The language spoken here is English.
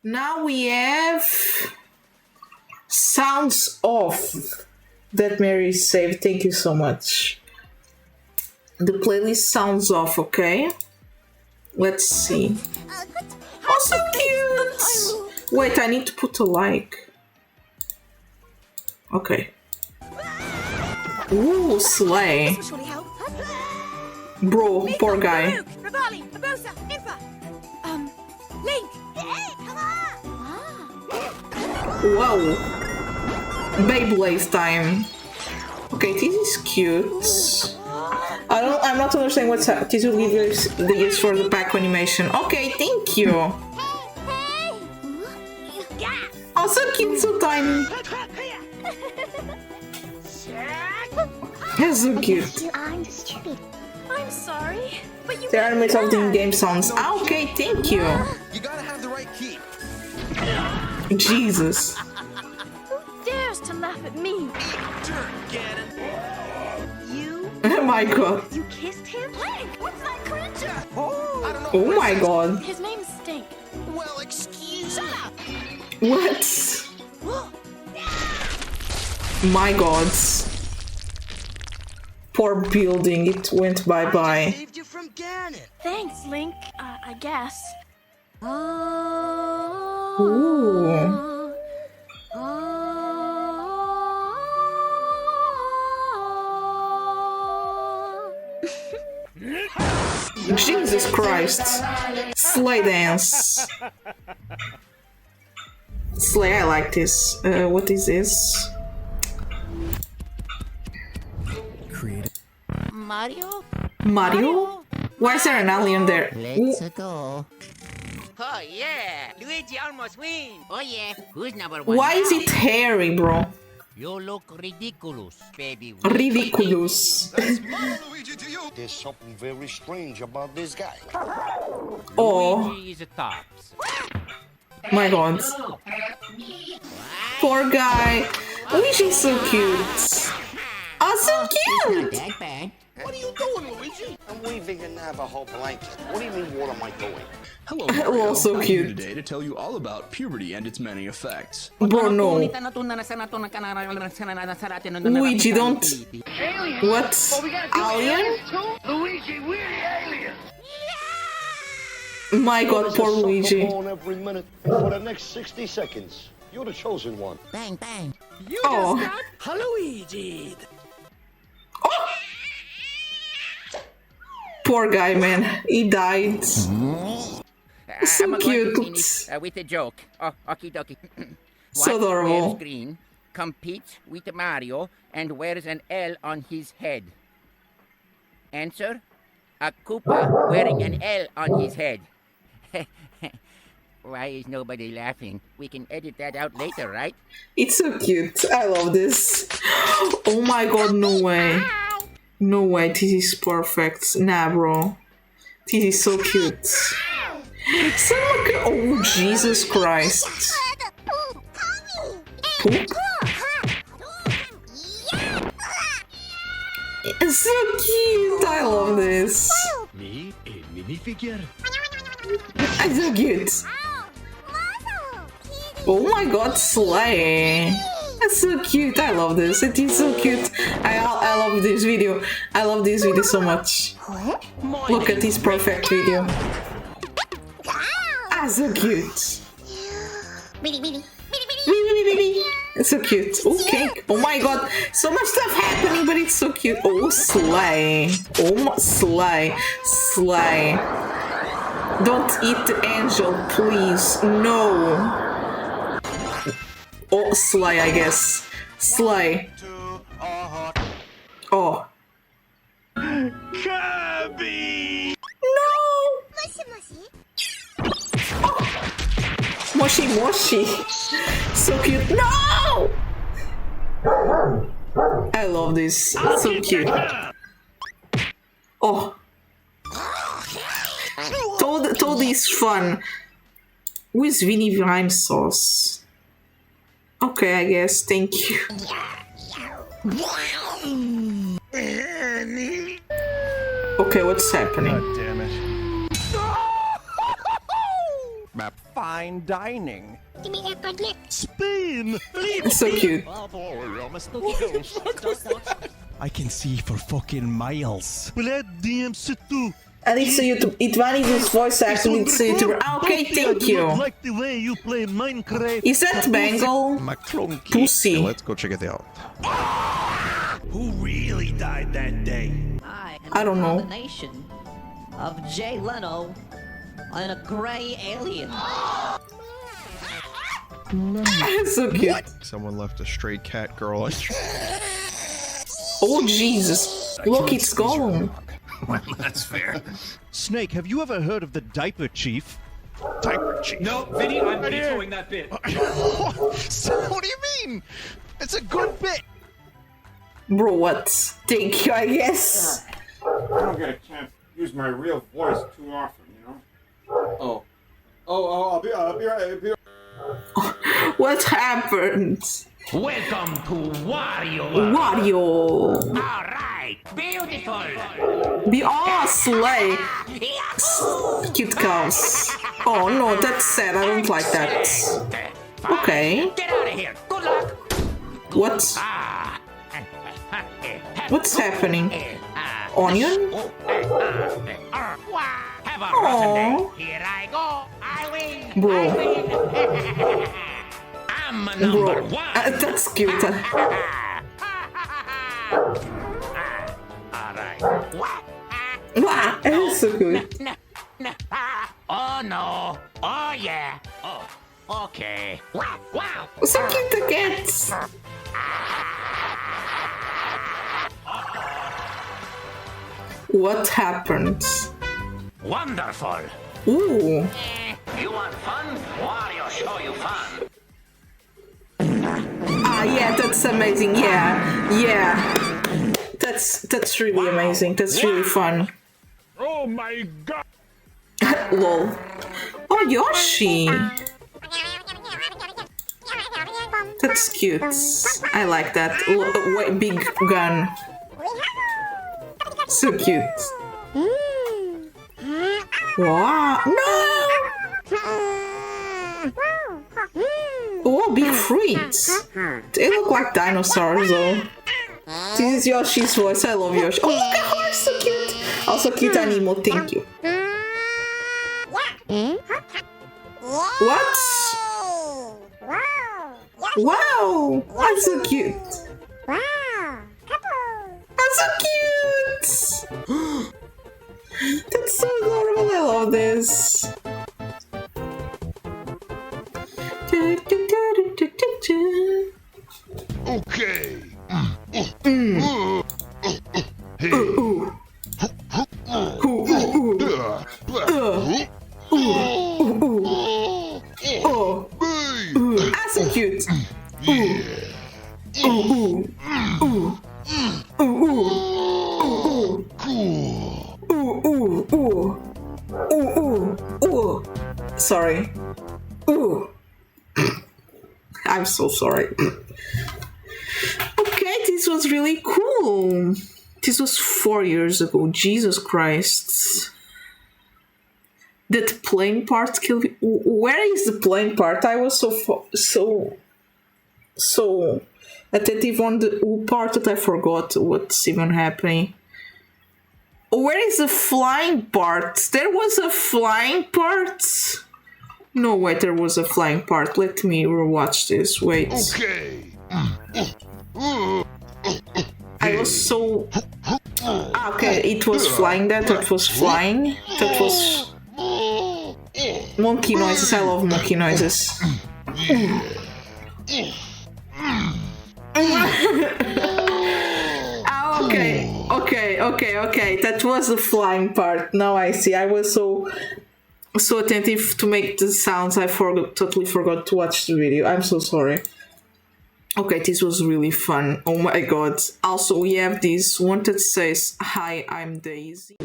Now we have sounds off that Mary saved. Thank you so much. The playlist sounds off, okay? Let's see. Oh, so cute! Wait, I need to put a like. Okay. Ooh, slay. Bro, poor guy. Whoa. Beyblade time. Okay, this is cute. I'm not understanding what's happening. This will give us the use for the back animation. Okay, thank you. Oh, so cute, so tiny. That's so cute. I'm sorry, but you There are made of the in-game sounds. Ah, okay, thank you. You gotta have the right key. Jesus. Who dares to laugh at me? You? Oh my god. You kissed him? Link, what's that creature? I don't know. Oh my god. His name's Stink. Well, excuse me. What? My god. Poor building, it went bye-bye. Saved you from Ganon. Thanks, Link. I guess. Ooh. Jesus Christ. Slay dance. Slay, I like this. What is this? Mario? Mario? Why is there an alien there? Let's go. Oh yeah, Luigi almost win. Oh yeah, who's number one? Why is it hairy, bro? You look ridiculous, baby. Ridiculous. There's something very strange about this guy. Oh Luigi is a tops. my god. Poor guy. Luigi's so cute. Oh, so cute! That bad. What are you doing, Luigi? I'm weaving a Navajo blanket. What do you mean, what am I doing? Hello, Well, Mario. so I'm cute. here today to tell you all about puberty and its many effects. Bro, no. Luigi, don't. What? Alien? Luigi, we're the alien! My god, poor Luigi. Born every minute for the next 60 seconds. You're the chosen one. Bang, bang. Oh. Luigi. Poor guy, man. He died. So I'm going to cute. finish with a joke. Oh, okie dokie. So What adorable. wears green, competes with Mario, and wears an L on his head? Answer: a Koopa wearing an L on his head. Why is nobody laughing? We can edit that out later, right? It's so cute. I love this. Oh my god, no way. No way, this is perfect. Nah, bro. This is so cute. So look at- oh, Jesus Christ. Poop? It's so cute. I love this. Me, a minifigure. It's so cute. Oh my god, slay. That's so cute. I love this. It is so cute. I love this video. I love this video so much. Look at this perfect video. Ah, so cute. It's so cute. Oh, cake. Oh my god. So much stuff happening, but it's so cute. Oh, slay. Oh, slay. Slay. Don't eat the angel, please. No. Oh, slay, I guess. Slay. Oh. Kirby! No! Moshi Moshi. So cute. No! I love this. It's so cute. Oh. Toad is fun. With Vinny Rhyme sauce. Okay, I guess. Thank you. Okay, what's happening? God damn it. fine dining. Spain! So cute. I can see for fucking miles. And it's a YouTube. It voice acting. It's a YouTuber. Ah, okay, thank you. Like the way you play Minecraft. Is that Bangle? McClunky. Pussy. Let's go check it out. Who really died that day? I don't know. Combination of Jay Leno and a gray alien. So cute. Someone left a stray cat girl. Oh Jesus! Look, it's Gollum. Well, that's fair. Snake, have you ever heard of the Diaper Chief? Diaper chief. No, Vinny, I'm vetoing that bit. So what do you mean? It's a good bit. Bro, what? Thank you, I guess. I don't get a chance to use my real voice too often, you know? I'll be right. What happened? Welcome to Wario. Wario. Alright, beautiful. Slay. Cute cows. Oh no, that's sad. I don't like that. Okay. Get out of here. Good luck. What? What's happening? Onion? Have a rotten day. Here I go. I win. Bro. I win. I'm a number one. That's cute. Alright. Wow, it's so good. Oh no. Oh yeah. Oh, okay. Wow. Wow. So cute the cats. What happened? Wonderful. Ooh. You want fun? Wario show you fun. Ah, yeah, that's amazing. Yeah. That's really amazing. That's really fun. Oh my god! Lol. Oh, Yoshi. That's cute. I like that. Big gun. So cute. Wow. No! Oh, big fruits. They look like dinosaurs though. This is Yoshi's voice. I love Yoshi. Oh, look at her. So cute. Also cute animal. Thank you. What? Wow. That's so cute. That's so cute. That's so adorable. I love this. Okay. That's so cute. Sorry. Ooh. I'm so sorry. Okay, this was really cool. This was 4 years ago. Jesus Christ. That plane part killed me. Where is the plane part? I was so attentive on the part that I forgot what's even happening. Where is the flying part? There was a flying part? No, wait, there was a flying part. Let me rewatch this. Wait. Okay. I was so... okay, it was flying that. That was flying. That was... monkey noises. I love monkey noises. Okay. That was the flying part. Now I see. I was so attentive to make the sounds. I totally forgot to watch the video. I'm so sorry. Okay, this was really fun. Oh my god. Also, we have this one that says, "Hi, I'm Daisy."